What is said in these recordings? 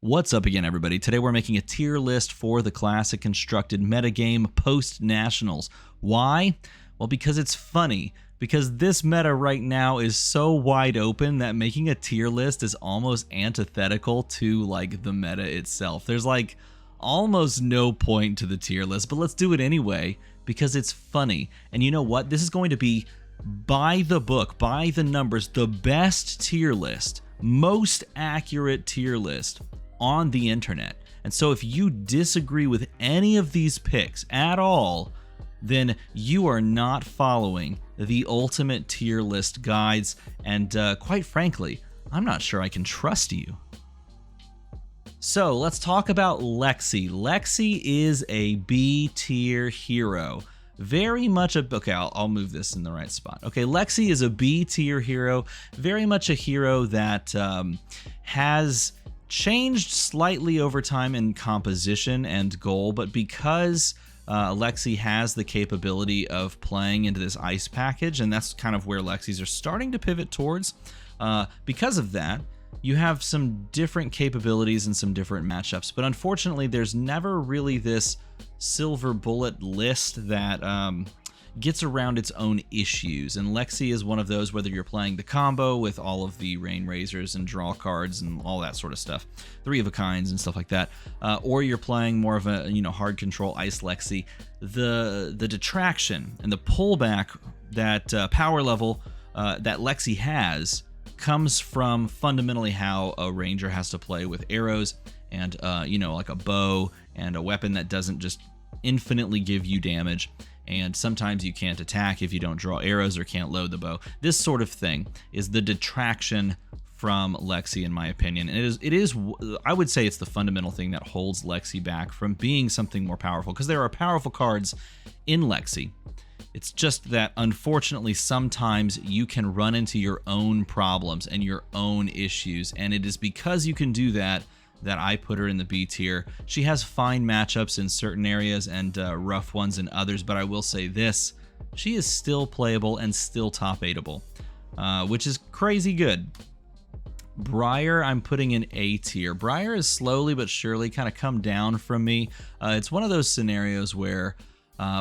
What's up again, everybody? Today we're making a tier list for the classic constructed metagame post-nationals. Why? Well, because it's funny. Because this meta right now is so wide open that making a tier list is almost antithetical to like the meta itself. There's like almost no point to the tier list, but let's do it anyway because it's funny. And you know what? This is going to be by the book, by the numbers, the best tier list, most accurate tier list on the internet. And so if you disagree with any of these picks at all, then you are not following the ultimate tier list guides, and quite frankly, I'm not sure I can trust you. So let's talk about Lexi. Lexi is a B tier hero. Very much a, okay, I'll move this in the right spot. Okay, Lexi is a B tier hero, very much a hero that has changed slightly over time in composition and goal, but because Lexi has the capability of playing into this ice package, and that's kind of where Lexis are starting to pivot towards. Because of that, you have some different capabilities and some different matchups, but unfortunately there's never really this silver bullet list that gets around its own issues, and Lexi is one of those, whether you're playing the combo with all of the Rain Razors and draw cards and all that sort of stuff, 3 of a kinds and stuff like that, or you're playing more of a hard control ice Lexi, the detraction and the pullback that power level that Lexi has comes from fundamentally how a ranger has to play with arrows and like a bow and a weapon that doesn't just infinitely give you damage. And sometimes you can't attack if you don't draw arrows or can't load the bow. This sort of thing is the detraction from Lexi, in my opinion. And it is, I would say it's the fundamental thing that holds Lexi back from being something more powerful, because there are powerful cards in Lexi. It's just that, unfortunately, sometimes you can run into your own problems and your own issues, and it is because you can do that that I put her in the B tier. She has fine matchups in certain areas and rough ones in others, but I will say this, she is still playable and still top 8able, which is crazy good. Briar, I'm putting in A tier. Briar is slowly but surely kind of come down from me. It's one of those scenarios where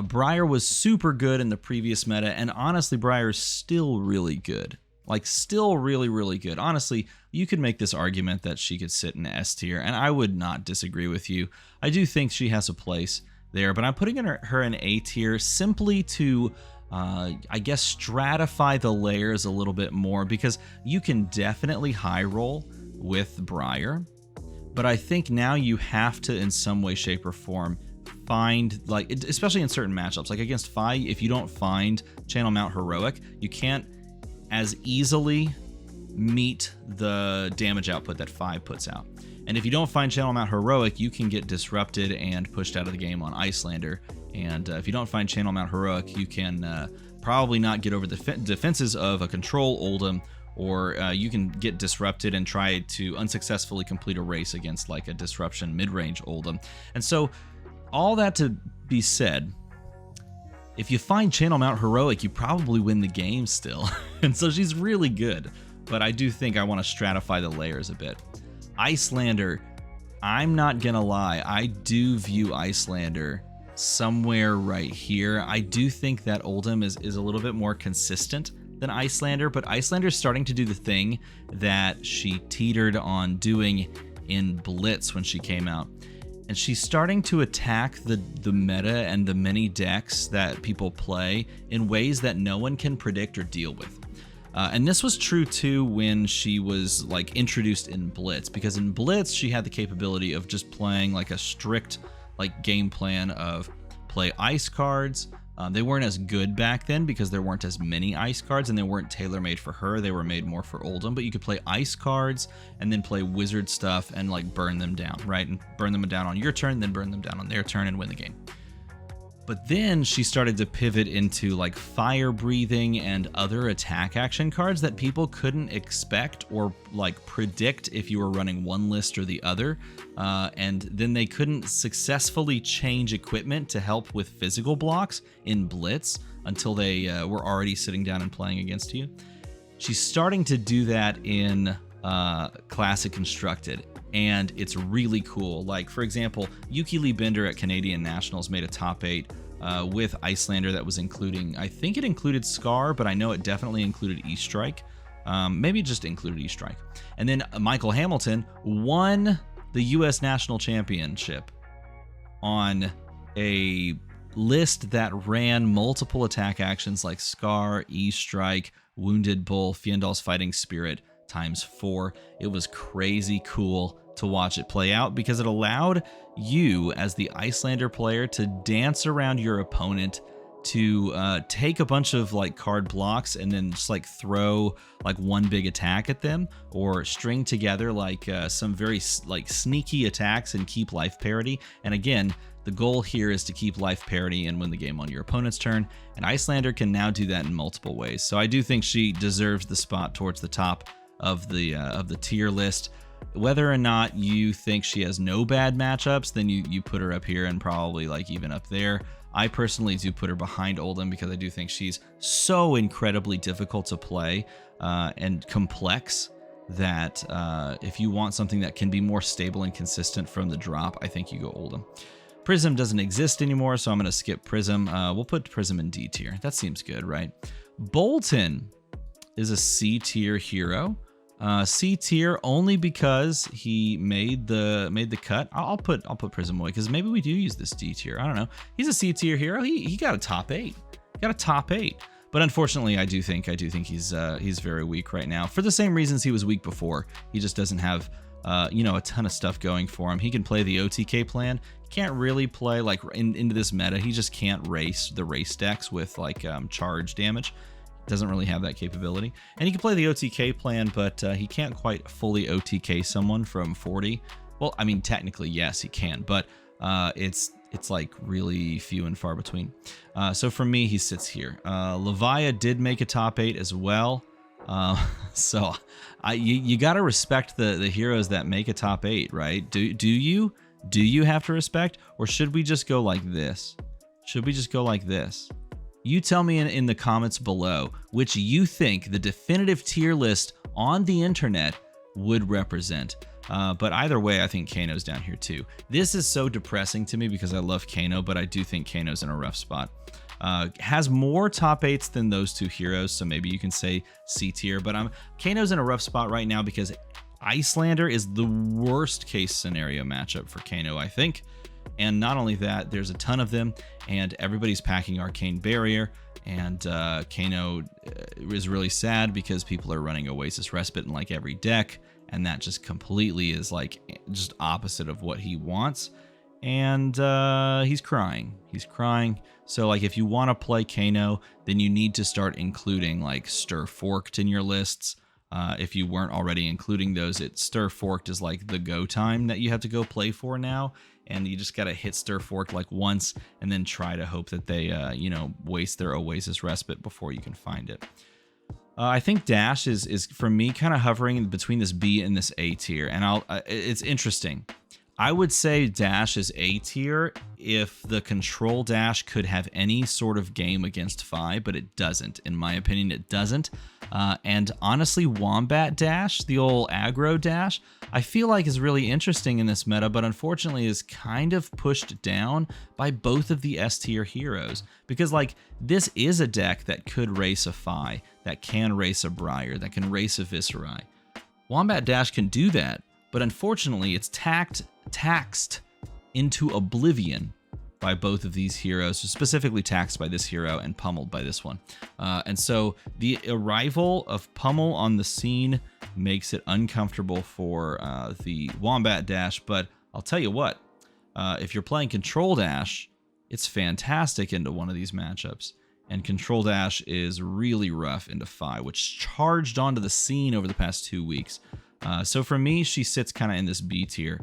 Briar was super good in the previous meta, and honestly, Briar is still really good. Like, still really, really good. Honestly, you could make this argument that she could sit in S tier, and I would not disagree with you. I do think she has a place there, but I'm putting her in A tier simply to, I guess, stratify the layers a little bit more, because you can definitely high roll with Briar, but I think now you have to, in some way, shape, or form, find, like, especially in certain matchups, like against Fi, if you don't find Channel Mount Heroic, you can't as easily meet the damage output that 5 puts out. And if you don't find Channel Mount Heroic, you can get disrupted and pushed out of the game on Icelander. And if you don't find Channel Mount Heroic, you can probably not get over the defenses of a control Oldhim, or you can get disrupted and try to unsuccessfully complete a race against like a disruption mid-range Oldhim. And so, all that to be said, if you find Channel Mount Heroic, you probably win the game still. And so she's really good, but I do think I want to stratify the layers a bit. Icelander, I'm not gonna lie, I do view Icelander somewhere right here. I do think that Oldhim is a little bit more consistent than Icelander, but Icelander's starting to do the thing that she teetered on doing in Blitz when she came out. And she's starting to attack the meta and the many decks that people play in ways that no one can predict or deal with. And this was true too when she was like introduced in Blitz, because in Blitz she had the capability of just playing like a strict like game plan of play ice cards. They weren't as good back then because there weren't as many ice cards, and they weren't tailor-made for her. They were made more for Oldhim, but you could play ice cards and then play wizard stuff and like burn them down, right? And burn them down on your turn, then burn them down on their turn and win the game. But then she started to pivot into like fire breathing and other attack action cards that people couldn't expect or like predict if you were running one list or the other. And then they couldn't successfully change equipment to help with physical blocks in Blitz until they were already sitting down and playing against you. She's starting to do that in Classic Constructed. and it's really cool. Like, for example, Yuki Lee Bender at Canadian Nationals made a top 8 with Icelander that was including, I think it included Scar, but I know it definitely included E-Strike. Maybe it just included E-Strike. And then Michael Hamilton won the U.S. National Championship on a list that ran multiple attack actions like Scar, E-Strike, Wounded Bull, Fjendal's Fighting Spirit ×4. It was crazy cool to watch it play out because it allowed you as the Icelander player to dance around your opponent, to take a bunch of like card blocks and then just like throw like one big attack at them, or string together like some very like sneaky attacks and keep life parity. And again, the goal here is to keep life parity and win the game on your opponent's turn, and Icelander can now do that in multiple ways. So I do think she deserves the spot towards the top of the tier list. Whether or not you think she has no bad matchups, then you put her up here and probably like even up there. I personally do put her behind Oldhim because I do think she's so incredibly difficult to play and complex that if you want something that can be more stable and consistent from the drop, I think you go Oldhim. Prism doesn't exist anymore, so I'm going to skip Prism. We'll put Prism in D tier. That seems good, right? Boltyn is a C tier hero. C tier only because he made the cut. I'll put Prism away because maybe we do use this D tier. I don't know. He's a C tier hero. He got a top 8. He got a top 8. But unfortunately, I do think he's very weak right now for the same reasons he was weak before. He just doesn't have a ton of stuff going for him. He can play the OTK plan. He can't really play like into this meta. He just can't race the race decks with like charge damage. Doesn't really have that capability. And he can play the OTK plan, but he can't quite fully OTK someone from 40. Well, I mean, technically, yes, he can, but it's like really few and far between. So for me, he sits here. Levia did make a top 8 as well. So you got to respect the heroes that make a top 8, right? Do you have to respect, or should we just go like this? Should we just go like this? You tell me in the comments below which you think the definitive tier list on the internet would represent. But either way, I think Kano's down here too. This is so depressing to me because I love Kano, but I do think Kano's in a rough spot. Has more top 8s than those two heroes, so maybe you can say C tier, but Kano's in a rough spot right now because Icelander is the worst case scenario matchup for Kano, I think. And not only that, there's a ton of them, and everybody's packing Arcane Barrier, and Kano is really sad because people are running Oasis Respite in like every deck, and that just completely is like just opposite of what he wants. And he's crying. He's crying. So like if you want to play Kano, then you need to start including like Stir Forked in your lists. If you weren't already including those, Stir Forked is like the go time that you have to go play for now. And you just got to hit Stir Forked like once and then try to hope that they, waste their Oasis Respite before you can find it. I think Dash is for me kind of hovering between this B and this A tier. And it's interesting. I would say Dash is A tier if the Control Dash could have any sort of game against Fi, but it doesn't. In my opinion, it doesn't. And honestly, Wombat Dash, the old aggro Dash, I feel like is really interesting in this meta, but unfortunately is kind of pushed down by both of the S tier heroes. Because like this is a deck that could race a Fi, that can race a Briar, that can race a Viserai. Wombat Dash can do that, but unfortunately it's taxed into oblivion by both of these heroes, specifically taxed by this hero and pummeled by this one. And so the arrival of Pummel on the scene makes it uncomfortable for the Wombat Dash, but I'll tell you what, if you're playing Control Dash, it's fantastic into one of these matchups. And Control Dash is really rough into Fi, which charged onto the scene over the past 2 weeks. So for me, she sits kind of in this B tier,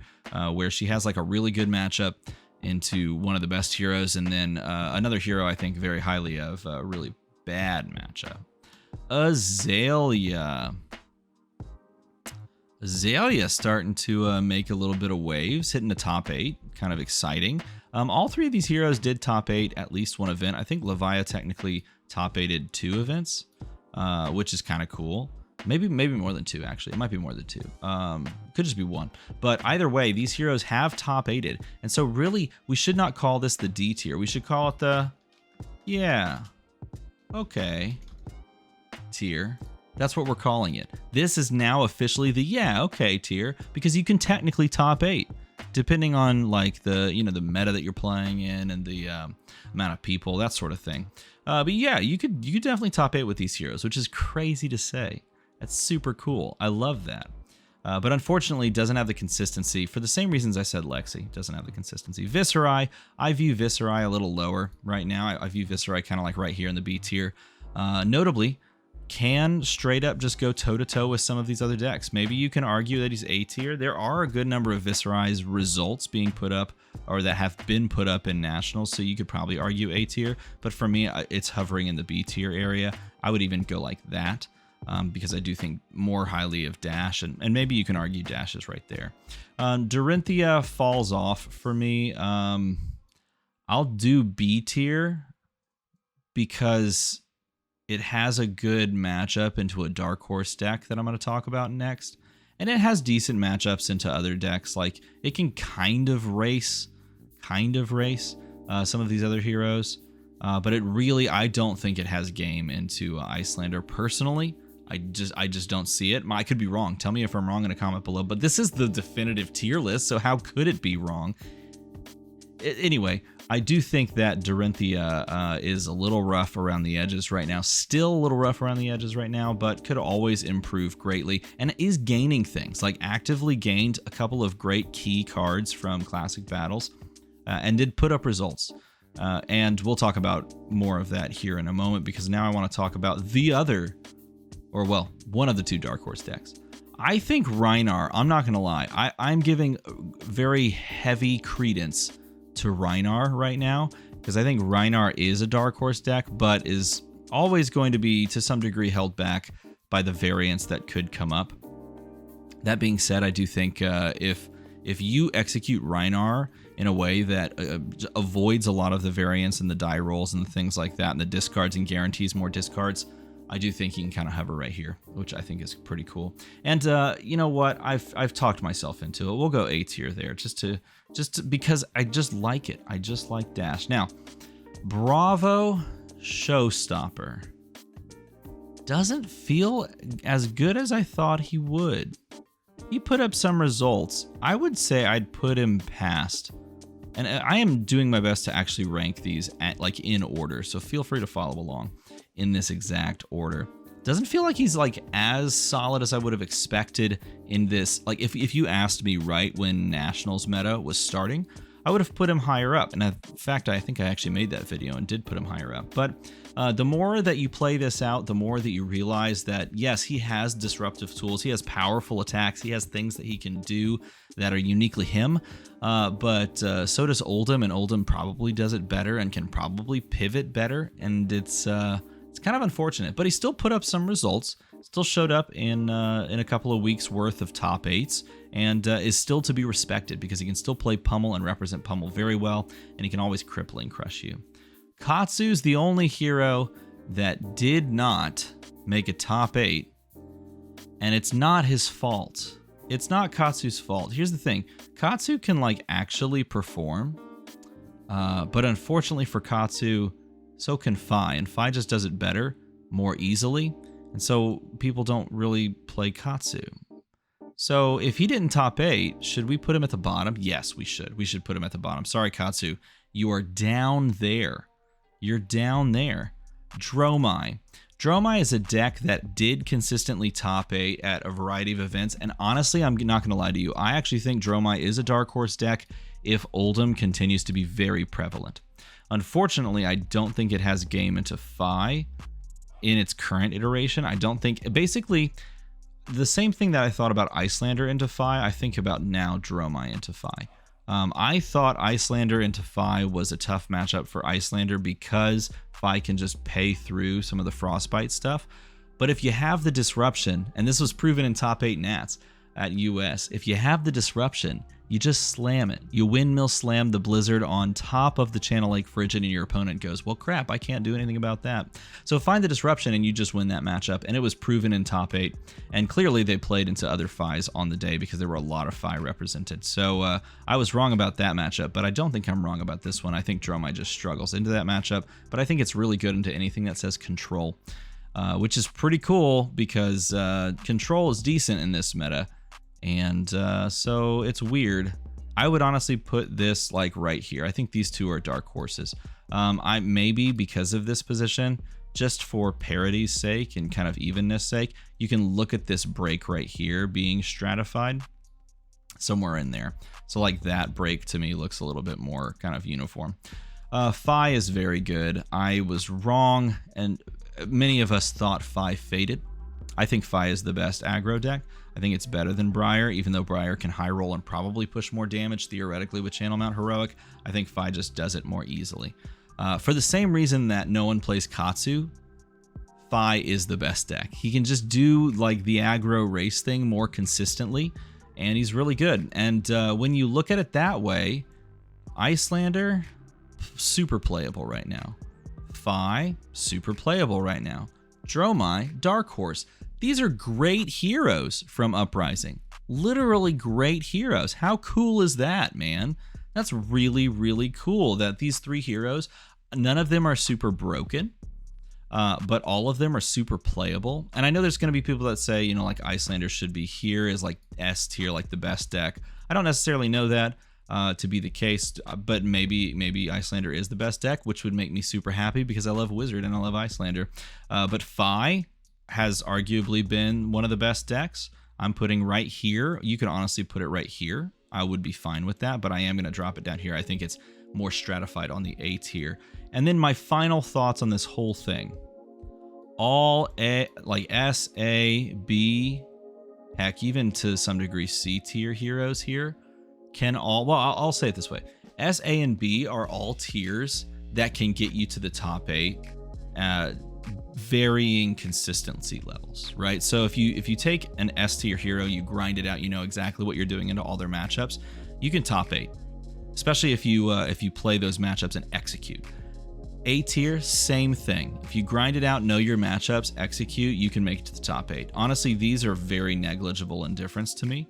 where she has like a really good matchup into one of the best heroes, and then another hero I think very highly of, a really bad matchup. Azalea. Azalea starting to make a little bit of waves, hitting the top 8, kind of exciting. All three of these heroes did top 8 at least one event. I think Levia technically top 8'd 2 events, which is kind of cool. Maybe more than 2, actually. It might be more than 2. Could just be 1. But either way, these heroes have top 8'd. And so really, we should not call this the D tier. We should call it the, yeah, okay, tier. That's what we're calling it. This is now officially the yeah, okay tier, because you can technically top 8, depending on like the, you know, the meta that you're playing in and the amount of people, that sort of thing. But yeah, you could definitely top 8 with these heroes, which is crazy to say. That's super cool. I love that. But unfortunately, it doesn't have the consistency for the same reasons I said Lexi. Doesn't have the consistency. Viserai, I view Viserai a little lower right now. I view Viserai kind of like right here in the B tier. Notably, can straight up just go toe-to-toe with some of these other decks. Maybe you can argue that he's A tier. There are a good number of Viserai's results being put up, or that have been put up in Nationals, so you could probably argue A tier. But for me, it's hovering in the B tier area. I would even go like that. Because I do think more highly of Dash, and maybe you can argue Dash is right there. Dorinthia falls off for me. I'll do B tier because it has a good matchup into a Dark Horse deck that I'm going to talk about next. And it has decent matchups into other decks. Like, it can kind of race some of these other heroes. But it really, I don't think it has game into Iyslander personally. I just don't see it. I could be wrong. Tell me if I'm wrong in a comment below. But this is the definitive tier list, so how could it be wrong? Anyway, I do think that Dorinthia is a little rough around the edges right now. Still a little rough around the edges right now, but could always improve greatly. And is gaining things, like actively gained a couple of great key cards from Classic Battles, and did put up results. And we'll talk about more of that here in a moment, because now I want to talk about the other, or well, one of the 2 Dark Horse decks. I think Rhinar, I'm not going to lie, I'm giving very heavy credence to Rhinar right now, because I think Rhinar is a Dark Horse deck, but is always going to be, to some degree, held back by the variants that could come up. That being said, I do think if you execute Rhinar in a way that avoids a lot of the variants and the die rolls and things like that, and the discards and guarantees more discards, I do think you can kind of hover right here, which I think is pretty cool. And you know what? I've talked myself into it. We'll go A tier there, just because I just like it. I just like Dash. Now, Bravo Showstopper doesn't feel as good as I thought he would. He put up some results. I would say I'd put him past. And I am doing my best to actually rank these at, like, in order, so feel free to follow along in this exact order. Doesn't feel like he's like as solid as I would have expected in this. Like, if you asked me right when Nationals meta was starting, I would have put him higher up. And in fact, I think I actually made that video and did put him higher up. But the more that you play this out, the more that you realize that, yes, he has disruptive tools. He has powerful attacks. He has things that he can do that are uniquely him. But so does Oldhim, and Oldhim probably does it better and can probably pivot better. And it's kind of unfortunate, but he still put up some results. Still showed up in a couple of weeks worth of top 8s, and is still to be respected because he can still play Pummel and represent Pummel very well, and he can always crippling crush you. Katsu's the only hero that did not make a top 8, and it's not his fault. It's not Katsu's fault. Here's the thing. Katsu can like actually perform, but unfortunately for Katsu, so can Fi, and Fi just does it better, more easily, and so people don't really play Katsu. So if he didn't top 8, should we put him at the bottom? Yes, we should. We should put him at the bottom. Sorry, Katsu. You are down there. You're down there. Dromai. Dromai is a deck that did consistently top 8 at a variety of events, and honestly, I'm not going to lie to you. I actually think Dromai is a Dark Horse deck if Oldhim continues to be very prevalent. Unfortunately, I don't think it has game into Fi in its current iteration. I don't think, basically, the same thing that I thought about Iyslander into Fi, I think about now Dromai into Fi. I thought Iyslander into Fi was a tough matchup for Iyslander because Fi can just pay through some of the Frostbite stuff. But if you have the disruption, and this was proven in top 8 Nats at US, if you have the disruption, you just slam it. You windmill slam the Blizzard on top of the Channel Lake Frigid, and your opponent goes, well, crap, I can't do anything about that. So find the disruption, and you just win that matchup, and it was proven in top 8. And clearly they played into other Fis on the day because there were a lot of Fi represented. So I was wrong about that matchup, but I don't think I'm wrong about this one. I think Dromai just struggles into that matchup, but I think it's really good into anything that says control, which is pretty cool because control is decent in this meta. And so it's weird. I would honestly put this like right here. I think these two are dark horses. I maybe because of this position, just for parity's sake and kind of evenness sake, you can look at this break right here being stratified somewhere in there. So like that break to me looks a little bit more kind of uniform. Fi is very good. I was wrong, and many of us thought Fi faded. I think Fi is the best aggro deck. I think it's better than Briar, even though Briar can high roll and probably push more damage theoretically with Channel Mount Heroic. I think Fi just does it more easily. For the same reason that no one plays Katsu, Fi is the best deck. He can just do like the aggro race thing more consistently, and he's really good. And when you look at it that way, Iyslander, super playable right now. Fi, super playable right now. Dromai, dark horse. These are great heroes from Uprising. Literally great heroes. How cool is that, man? That's really, really cool that these 3 heroes, none of them are super broken, but all of them are super playable. And I know there's going to be people that say, you know, like Iyslander should be here as like S tier, like the best deck. I don't necessarily know that to be the case, but maybe Iyslander is the best deck, which would make me super happy because I love Wizard and I love Iyslander. But Fi has arguably been one of the best decks. I'm putting right here. You could honestly put it right here. I would be fine with that, but I am going to drop it down here. I think it's more stratified on the A tier. And then my final thoughts on this whole thing. All A, like S, A, B, heck, even to some degree C tier heroes here can all, well, I'll say it this way. S, A, and B are all tiers that can get you to the top 8 varying consistency levels, right? So if you take an S tier hero, you grind it out, you know exactly what you're doing into all their matchups, you can top 8, especially if you play those matchups and execute. A tier, same thing. If you grind it out, know your matchups, execute, you can make it to the top 8. Honestly, these are very negligible in difference to me.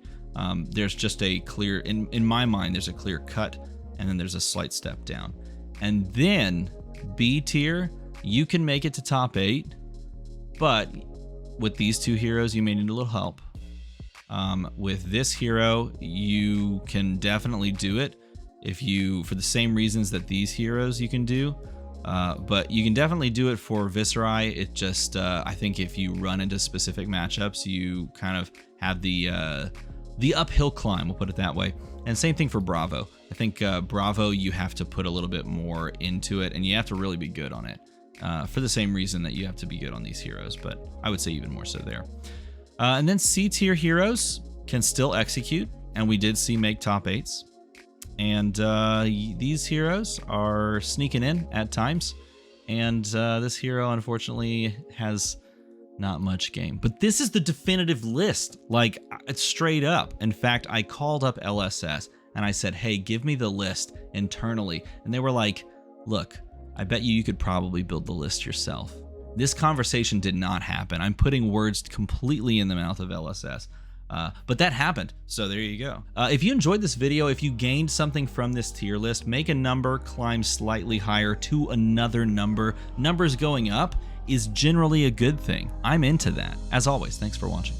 There's just a clear, in my mind, there's a clear cut, and then there's a slight step down. And then B tier, you can make it to top 8, but with these 2 heroes, you may need a little help. With this hero, you can definitely do it for the same reasons that these heroes you can do. But you can definitely do it for Viserai. It just, I think if you run into specific matchups, you kind of have the uphill climb, we'll put it that way. And same thing for Bravo. I think Bravo, you have to put a little bit more into it, and you have to really be good on it. For the same reason that you have to be good on these heroes, but I would say even more so there. And then C tier heroes can still execute, and we did see make top 8s. And these heroes are sneaking in at times, and this hero unfortunately has not much game. But this is the definitive list, like it's straight up. In fact, I called up LSS and I said, hey, give me the list internally, and they were like, look, I bet you could probably build the list yourself. This conversation did not happen. I'm putting words completely in the mouth of LSS. But that happened, so there you go. If you enjoyed this video, if you gained something from this tier list, make a number climb slightly higher to another number. Numbers going up is generally a good thing. I'm into that. As always, thanks for watching.